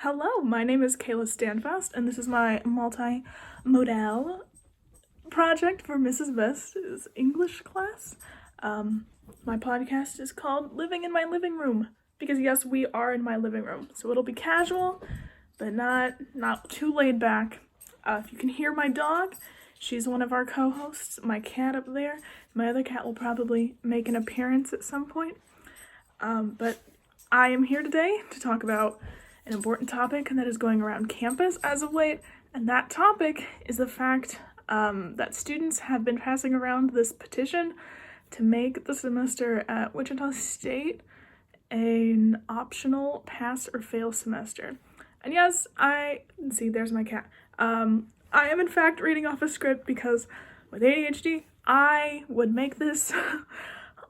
Hello, my name is Kayla Standfast, and this is my multimodal project for Mrs. Best's English class. My podcast is called Living in My Living Room, because yes, we are in my living room, so it'll be casual, but not too laid back. If you can hear my dog, she's one of our co-hosts. My cat up there, my other cat will probably make an appearance at some point. But I am here today to talk about an important topic that is going around campus as of late, and that topic is the fact that students have been passing around this petition to make the semester at Wichita State an optional pass or fail semester. And yes, there's my cat. I am in fact reading off a script because with ADHD, I would make this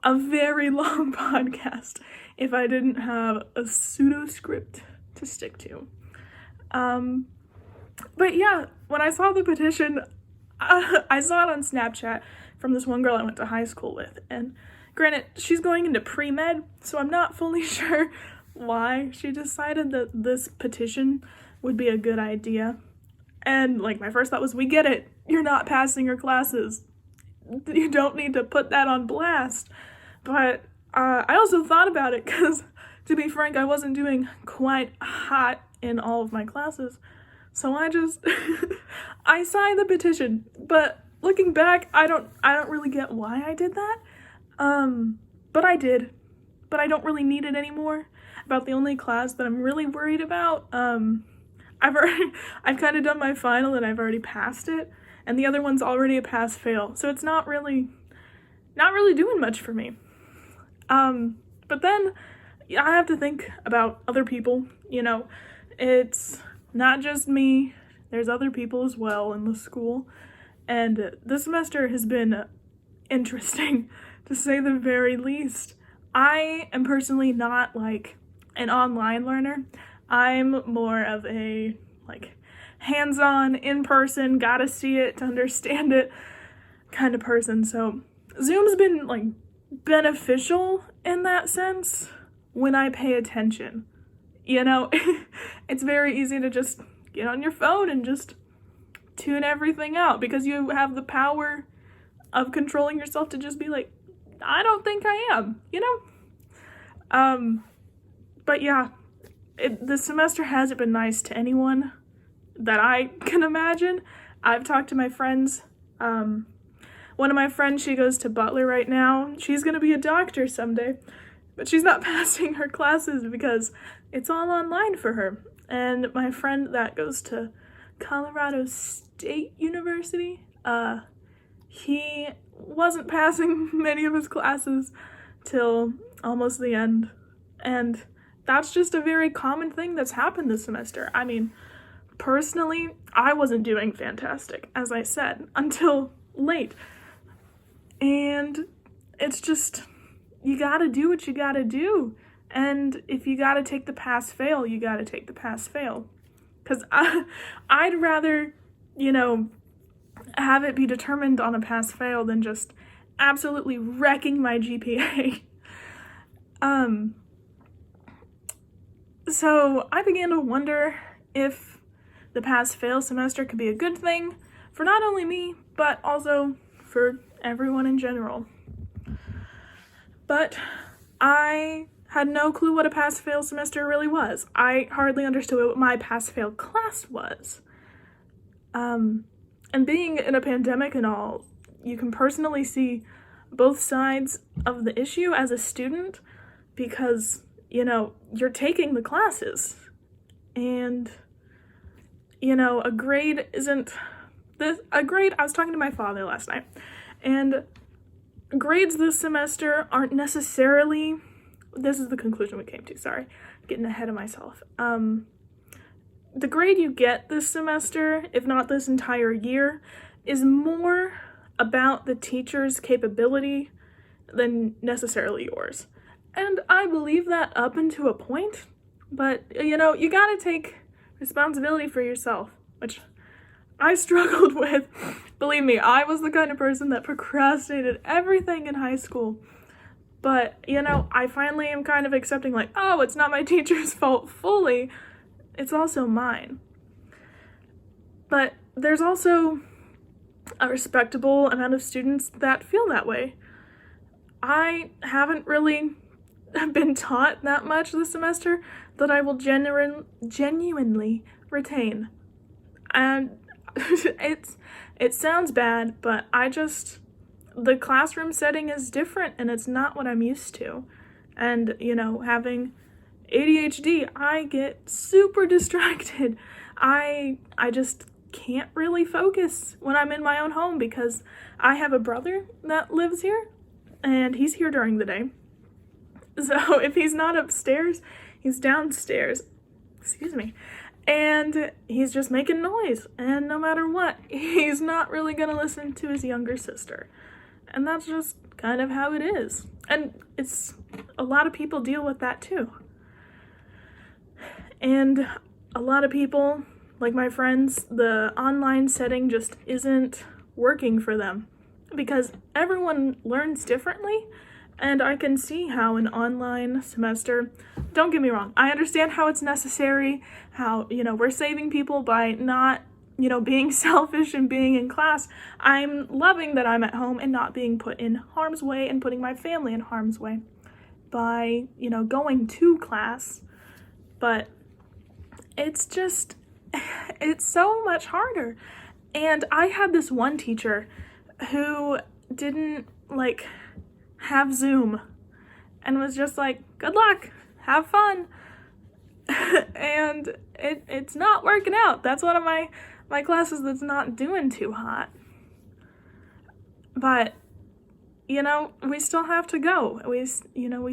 a very long podcast if I didn't have a pseudo script to stick to. But yeah, when I saw the petition, I saw it on Snapchat from this one girl I went to high school with, and granted, she's going into pre-med, so I'm not fully sure why she decided that this petition would be a good idea. And my first thought was, we get it, you're not passing your classes, you don't need to put that on blast. But I also thought about it because, to be frank, I wasn't doing quite hot in all of my classes. So I signed the petition. But looking back, I don't really get why I did that. But I did. But I don't really need it anymore. About the only class that I'm really worried about, I've kind of done my final and I've already passed it. And the other one's already a pass-fail. So it's not really doing much for me. But then I have to think about other people, it's not just me, there's other people as well in the school, and this semester has been interesting, to say the very least. I am personally not, an online learner. I'm more of a, hands-on, in-person, gotta see it to understand it kind of person, so Zoom's been, beneficial in that sense when I pay attention. It's very easy to just get on your phone and just tune everything out because you have the power of controlling yourself to just be like, I don't think I am, But yeah, this semester hasn't been nice to anyone that I can imagine. I've talked to my friends. One of my friends, she goes to Butler right now. She's going to be a doctor someday, but she's not passing her classes because it's all online for her. And my friend that goes to Colorado State University, he wasn't passing many of his classes till almost the end. And that's just a very common thing that's happened this semester. I mean, personally, I wasn't doing fantastic, as I said, until late. And it's just, you gotta do what you gotta do. And if you gotta take the pass-fail, you gotta take the pass-fail. Because I'd rather, have it be determined on a pass-fail than just absolutely wrecking my GPA. So I began to wonder if the pass-fail semester could be a good thing for not only me, but also for everyone in general. But I had no clue what a pass-fail semester really was. I hardly understood what my pass-fail class was. And being in a pandemic and all, you can personally see both sides of the issue as a student because, you're taking the classes. And, a grade isn't... I was talking to my father last night, and grades this semester aren't necessarily, this is the conclusion we came to, sorry, getting ahead of myself. The grade you get this semester, if not this entire year, is more about the teacher's capability than necessarily yours. And I believe that up into a point, but, you gotta take responsibility for yourself, which I struggled with. Believe me, I was the kind of person that procrastinated everything in high school. But, I finally am kind of accepting, it's not my teacher's fault fully. it's also mine. But there's also a respectable amount of students that feel that way. I haven't really been taught that much this semester that I will genuinely retain. And it sounds bad, but the classroom setting is different and it's not what I'm used to. And, having ADHD, I get super distracted. I just can't really focus when I'm in my own home because I have a brother that lives here and he's here during the day. So if he's not upstairs, he's downstairs. Excuse me. And he's just making noise. And no matter what, he's not really going to listen to his younger sister. And that's just kind of how it is. And a lot of people deal with that too. And a lot of people, like my friends, the online setting just isn't working for them because everyone learns differently. And I can see how an online semester, don't get me wrong, I understand how it's necessary, how, we're saving people by not, being selfish and being in class. I'm loving that I'm at home and not being put in harm's way and putting my family in harm's way by, going to class. But it's so much harder. And I had this one teacher who didn't, have Zoom and was just like, good luck, have fun. And it's not working out. That's one of my classes that's not doing too hot. But, we still have to go. We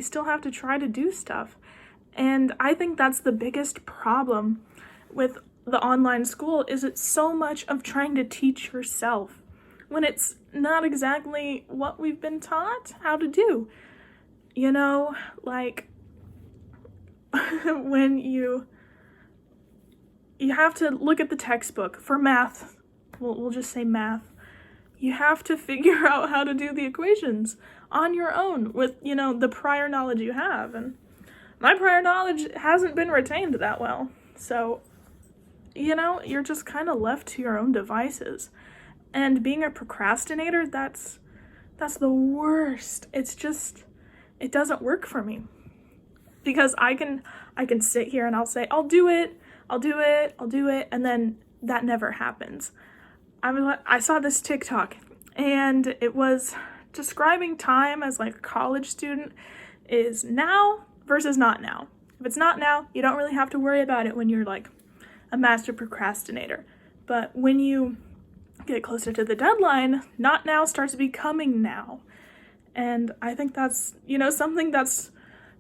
still have to try to do stuff. And I think that's the biggest problem with the online school is it's so much of trying to teach yourself when it's not exactly what we've been taught how to do. When you have to look at the textbook for math, we'll just say math, you have to figure out how to do the equations on your own with, the prior knowledge you have. And my prior knowledge hasn't been retained that well. So, you're just kind of left to your own devices. And being a procrastinator, that's the worst. It doesn't work for me. Because I can sit here and I'll say, I'll do it, and then that never happens. I saw this TikTok, and it was describing time as a college student is now versus not now. If it's not now, you don't really have to worry about it when you're a master procrastinator. But when you get closer to the deadline, not now starts becoming now. And I think that's, something that's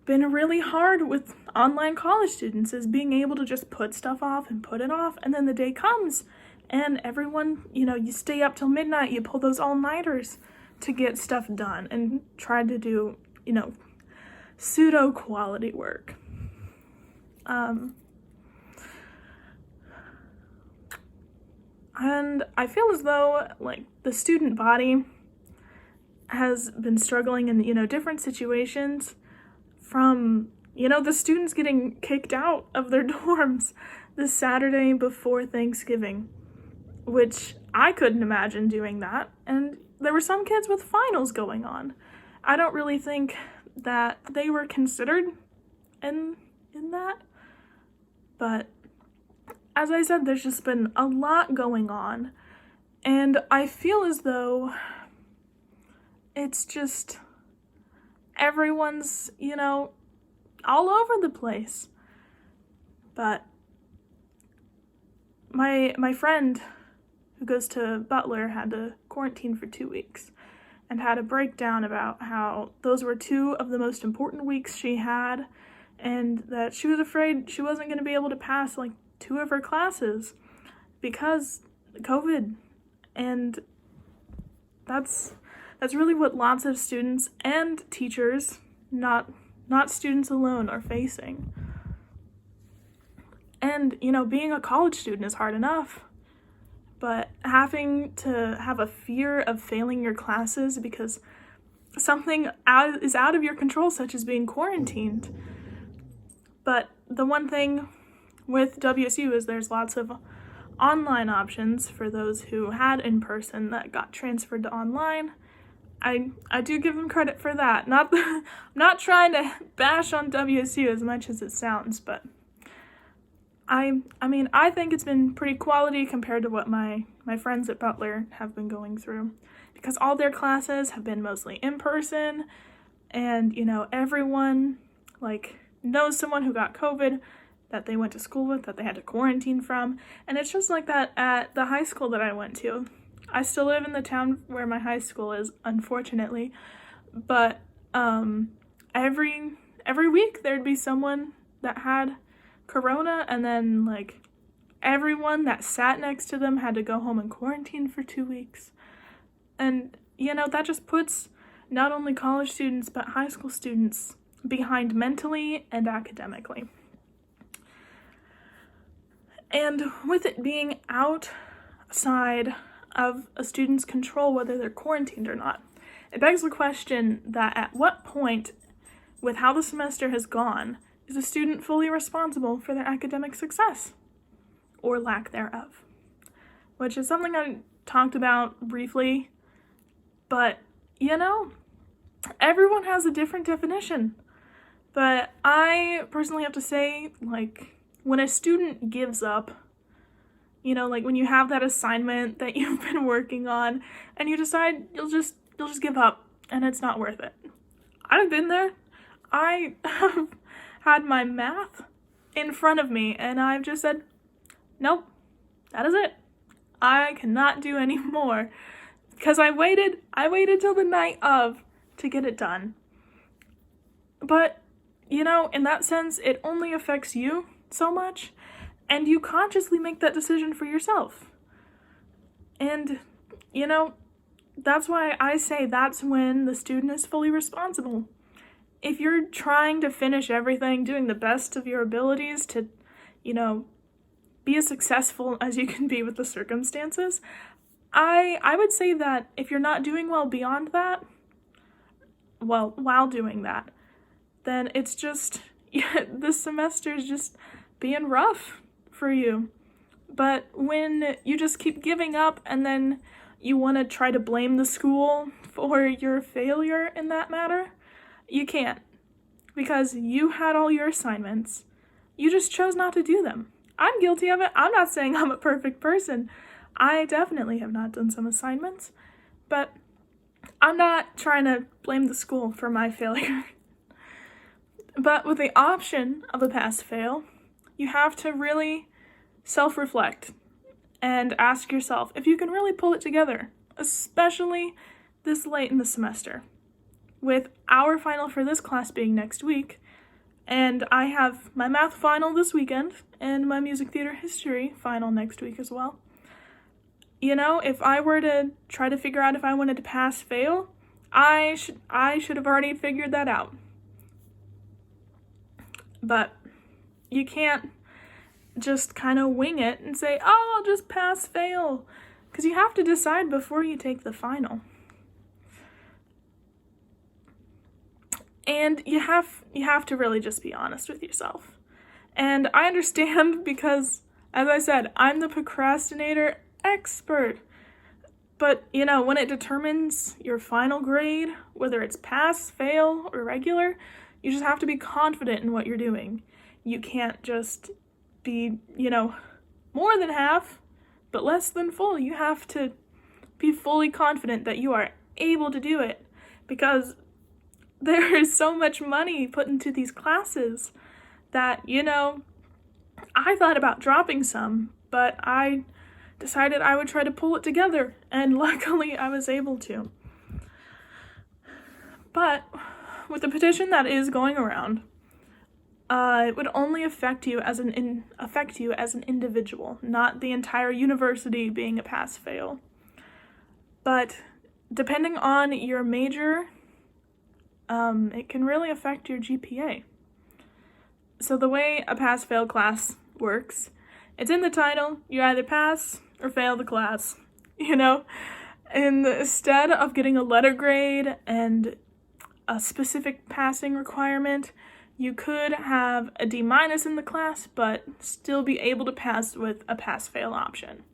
been really hard with online college students is being able to just put stuff off and put it off, and then the day comes and everyone, you stay up till midnight, you pull those all-nighters to get stuff done and try to do, pseudo quality work. And I feel as though, the student body has been struggling in, different situations from, the students getting kicked out of their dorms the Saturday before Thanksgiving, which I couldn't imagine doing that. And there were some kids with finals going on. I don't really think that they were considered in that, but as I said, there's just been a lot going on, and I feel as though it's just everyone's, all over the place. But my friend who goes to Butler had to quarantine for 2 weeks and had a breakdown about how those were 2 of the most important weeks she had, and that she was afraid she wasn't going to be able to pass 2 of her classes because COVID. And that's really what lots of students and teachers, not students alone, are facing. And, being a college student is hard enough, but having to have a fear of failing your classes because something is out of your control, such as being quarantined. But the one thing with WSU is there's lots of online options for those who had in-person that got transferred to online. I do give them credit for that. I'm not trying to bash on WSU as much as it sounds, but I mean, I think it's been pretty quality compared to what my friends at Butler have been going through, because all their classes have been mostly in person, and, you know, everyone, like, knows someone who got COVID that they went to school with, that they had to quarantine from, and it's just like that at the high school that I went to. I still live in the town where my high school is, unfortunately, but every week there'd be someone that had corona, and then, like, everyone that sat next to them had to go home and quarantine for 2 weeks. And, you know, that just puts not only college students but high school students behind mentally and academically. And with it being outside of a student's control whether they're quarantined or not, it begs the question that at what point, with how the semester has gone, is a student fully responsible for their academic success, or lack thereof? Which is something I talked about briefly, but, you know, everyone has a different definition. But I personally have to say, like, when a student gives up, you know, like when you have that assignment that you've been working on and you decide you'll just give up and it's not worth it. I've been there. I have had my math in front of me and I've just said, nope, that is it. I cannot do any more, because I waited till the night of to get it done. But, you know, in that sense, it only affects you so much, and you consciously make that decision for yourself. And, you know, that's why I say that's when the student is fully responsible. If you're trying to finish everything, doing the best of your abilities to, you know, be as successful as you can be with the circumstances, I would say that if you're not doing well beyond that, well, while doing that, then it's just, this semester is just being rough for you. But when you just keep giving up and then you want to try to blame the school for your failure in that matter, you can't, because you had all your assignments. You just chose not to do them. I'm guilty of it. I'm not saying I'm a perfect person. I definitely have not done some assignments, but I'm not trying to blame the school for my failure. But with the option of a pass-fail, you have to really self-reflect and ask yourself if you can really pull it together, especially this late in the semester. With our final for this class being next week, and I have my math final this weekend and my music theater history final next week as well. You know, if I were to try to figure out if I wanted to pass-fail, I should have already figured that out. But you can't just kind of wing it and say, oh, I'll just pass-fail, because you have to decide before you take the final. And you have to really just be honest with yourself. And I understand because, as I said, I'm the procrastinator expert. But, you know, when it determines your final grade, whether it's pass, fail, or regular, you just have to be confident in what you're doing. You can't just be, you know, more than half, but less than full. You have to be fully confident that you are able to do it, because there is so much money put into these classes that, you know, I thought about dropping some, but I decided I would try to pull it together, and luckily I was able to. But with the petition that is going around, it would only affect you as an individual, not the entire university being a pass-fail. But depending on your major, it can really affect your GPA. So the way a pass-fail class works, it's in the title. You either pass or fail the class, you know? And instead of getting a letter grade and a specific passing requirement, You could have a D- in the class, but still be able to pass with a pass-fail option.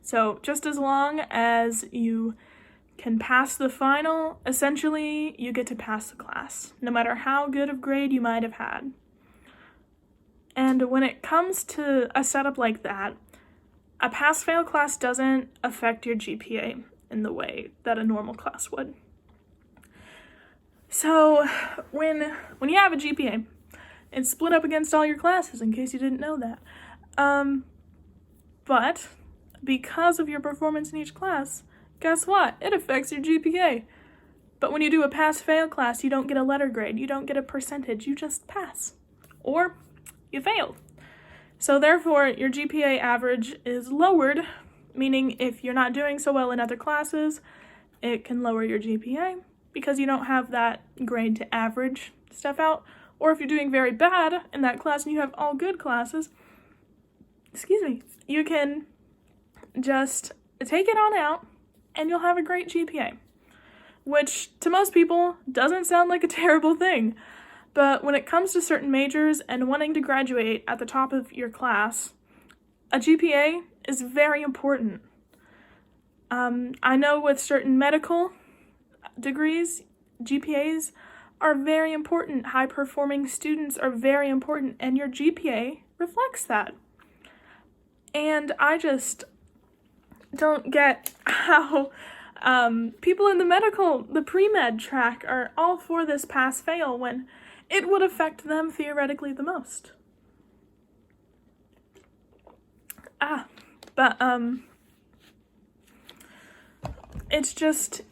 So just as long as you can pass the final, essentially you get to pass the class, no matter how good of grade you might have had. And when it comes to a setup like that, a pass-fail class doesn't affect your GPA in the way that a normal class would. So when you have a GPA, it's split up against all your classes, in case you didn't know that. But because of your performance in each class, guess what? It affects your GPA. But when you do a pass-fail class, you don't get a letter grade, you don't get a percentage, you just pass. Or you failed. So therefore, your GPA average is lowered, meaning if you're not doing so well in other classes, it can lower your GPA because you don't have that grade to average stuff out. Or if you're doing very bad in that class and you have all good classes, you can just take it on out and you'll have a great GPA, which to most people doesn't sound like a terrible thing. But when it comes to certain majors and wanting to graduate at the top of your class, a GPA is very important. I know with certain medical degrees, GPAs are very important. High-performing students are very important, and your GPA reflects that. And I just don't get how people in the pre-med track are all for this pass-fail when it would affect them theoretically the most. It's just,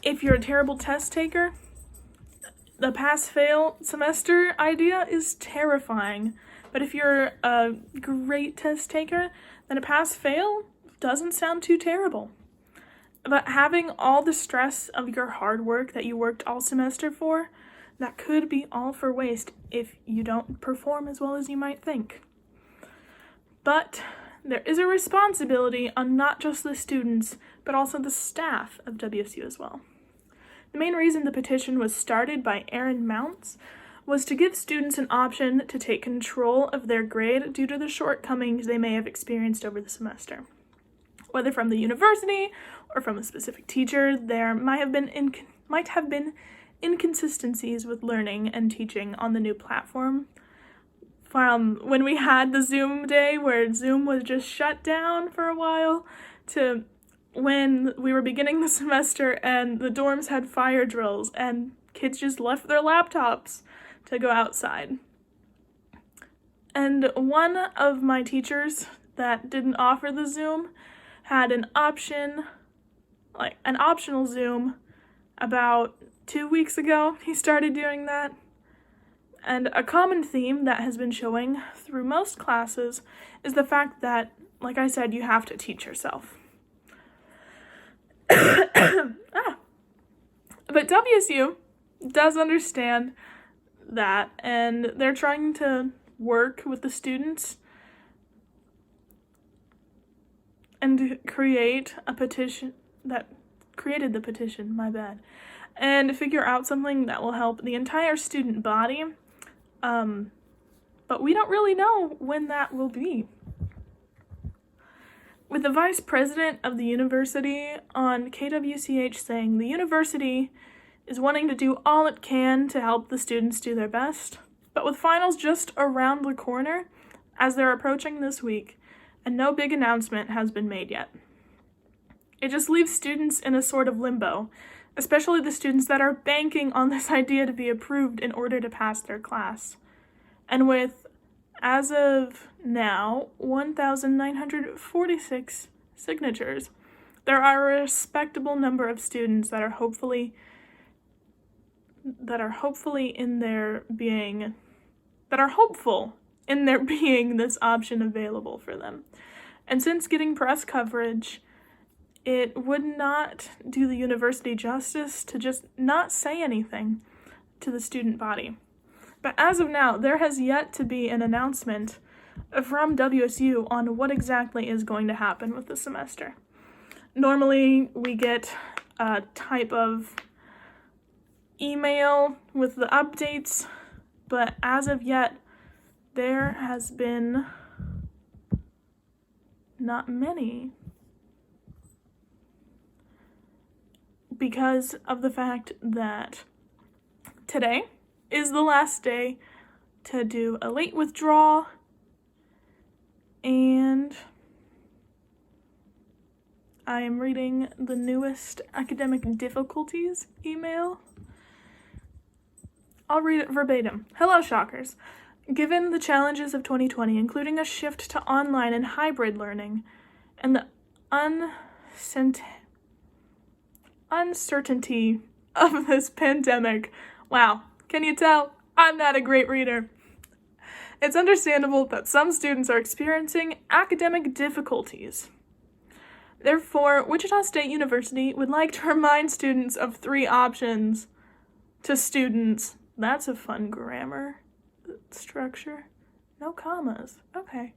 if you're a terrible test taker, the pass-fail semester idea is terrifying. But if you're a great test taker, then a pass-fail doesn't sound too terrible. But having all the stress of your hard work that you worked all semester for, that could be all for waste if you don't perform as well as you might think. But there is a responsibility on not just the students, but also the staff of WSU as well. The main reason the petition was started by Aaron Mounts was to give students an option to take control of their grade due to the shortcomings they may have experienced over the semester. Whether from the university or from a specific teacher, there might have been inconsistencies with learning and teaching on the new platform. From when we had the Zoom day where Zoom was just shut down for a while, to when we were beginning the semester and the dorms had fire drills and kids just left their laptops to go outside. And one of my teachers that didn't offer the Zoom had an optional Zoom about 2 weeks ago. He started doing that. And a common theme that has been showing through most classes is the fact that, like I said, you have to teach yourself. But WSU does understand that, and they're trying to work with the students and create a petition that created the petition, and figure out something that will help the entire student body. But we don't really know when that will be. With the vice president of the university on KWCH saying the university is wanting to do all it can to help the students do their best, but with finals just around the corner as they're approaching this week, and no big announcement has been made yet. It just leaves students in a sort of limbo, especially the students that are banking on this idea to be approved in order to pass their class. And with, as of now, 1,946 signatures, there are a respectable number of students that are hopefully hopeful in there being this option available for them. And since getting press coverage, it would not do the university justice to just not say anything to the student body. But as of now, there has yet to be an announcement from WSU on what exactly is going to happen with the semester. Normally, we get a type of email with the updates but as of yet, there has been not many, because of the fact that today is the last day to do a late withdrawal, and I am reading the newest academic difficulties email. I'll read it verbatim. Hello, Shockers. Given the challenges of 2020, including a shift to online and hybrid learning, and the uncertainty of this pandemic, wow, can you tell? I'm not a great reader. It's understandable that some students are experiencing academic difficulties. Therefore, Wichita State University would like to remind students of 3 options to students. That's a fun grammar structure. No commas. Okay.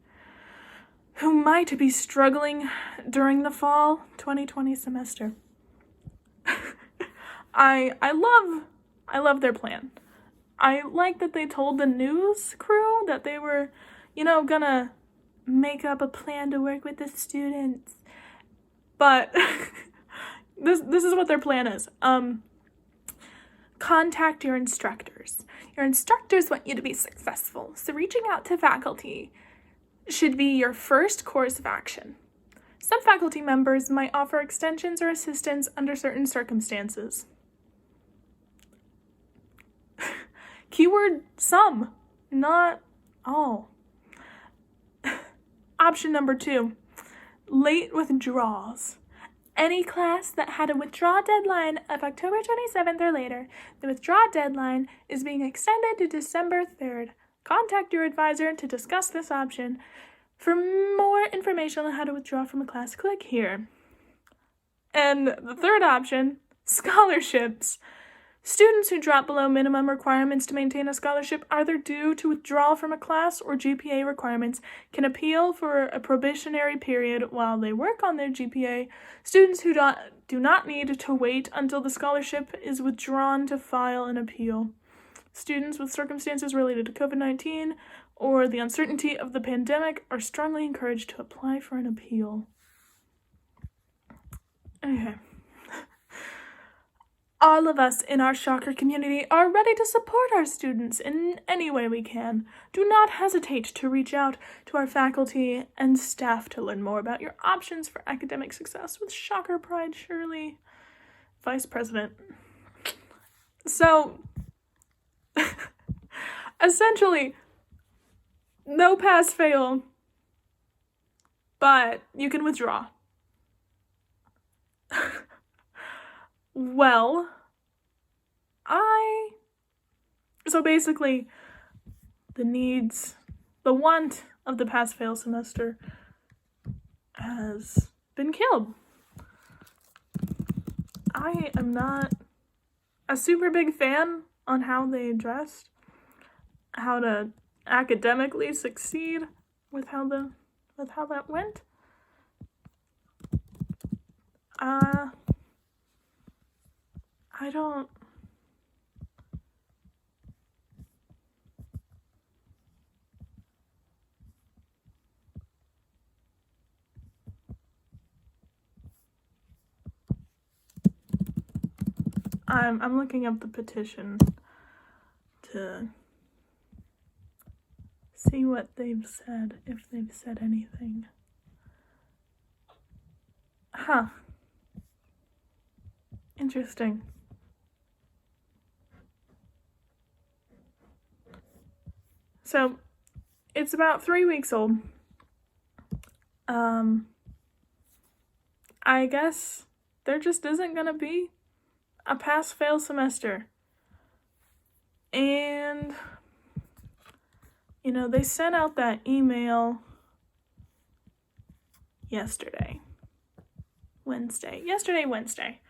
Who might be struggling during the fall 2020 semester. I love their plan. I like that they told the news crew that they were, gonna make up a plan to work with the students. But this is what their plan is. Contact your instructors. Your instructors want you to be successful, so reaching out to faculty should be your first course of action. Some faculty members might offer extensions or assistance under certain circumstances. Keyword some, not all. Option number 2, late withdrawals. Any class that had a withdrawal deadline of October 27th or later, the withdrawal deadline is being extended to December 3rd. Contact your advisor to discuss this option. For more information on how to withdraw from a class, click here. And the third option, scholarships. Students who drop below minimum requirements to maintain a scholarship, either due to withdrawal from a class or GPA requirements, can appeal for a probationary period while they work on their GPA. Students who do not need to wait until the scholarship is withdrawn to file an appeal. Students with circumstances related to COVID-19 or the uncertainty of the pandemic are strongly encouraged to apply for an appeal. Okay. All of us in our Shocker community are ready to support our students in any way we can. Do not hesitate to reach out to our faculty and staff to learn more about your options for academic success. With Shocker Pride, Shirley, Vice President. So, essentially, no pass-fail, but you can withdraw. Well, so basically, the want of the pass-fail semester has been killed. I am not a super big fan on how they addressed how to academically succeed with how that went. I'm looking up the petition to see what they've said, if they've said anything. Huh. Interesting. So, it's about 3 weeks old. I guess there just isn't gonna be a pass-fail semester. And, they sent out that email Wednesday,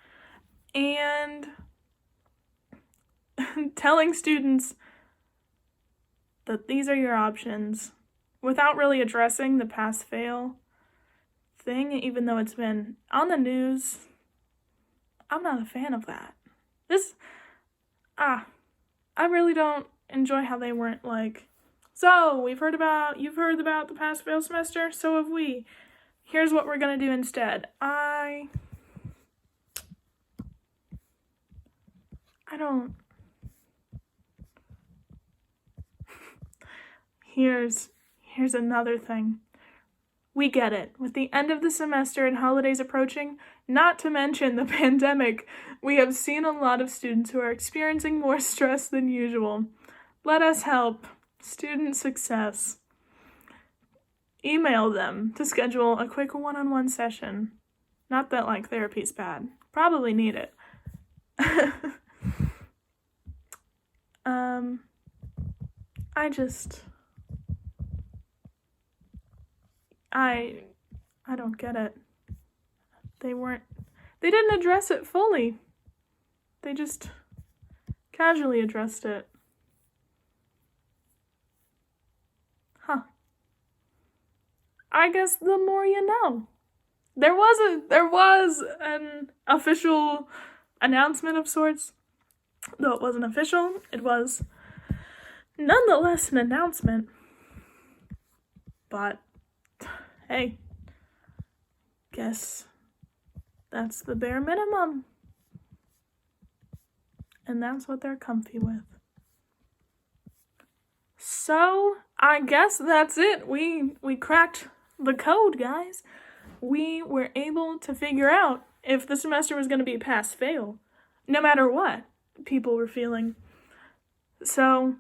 and telling students that these are your options without really addressing the pass-fail thing, even though it's been on the news. I'm not a fan of that. I really don't enjoy how they weren't like, so you've heard about the pass-fail semester, so have we. Here's what we're gonna do instead. I don't. Here's another thing. We get it. With the end of the semester and holidays approaching, not to mention the pandemic, we have seen a lot of students who are experiencing more stress than usual. Let us help. Student success. Email them to schedule a quick one-on-one session. Not that, like, therapy's bad. Probably need it. I don't get it. They didn't address it fully. They just casually addressed it. Huh. I guess the more you know. There was an official announcement of sorts. Though it wasn't official, it was nonetheless an announcement. But hey, guess that's the bare minimum. And that's what they're comfy with. So, I guess that's it. We cracked the code, guys. We were able to figure out if the semester was going to be pass-fail, no matter what people were feeling. So,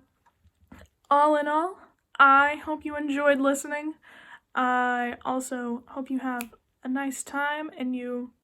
all in all, I hope you enjoyed listening. I also hope you have a nice time and you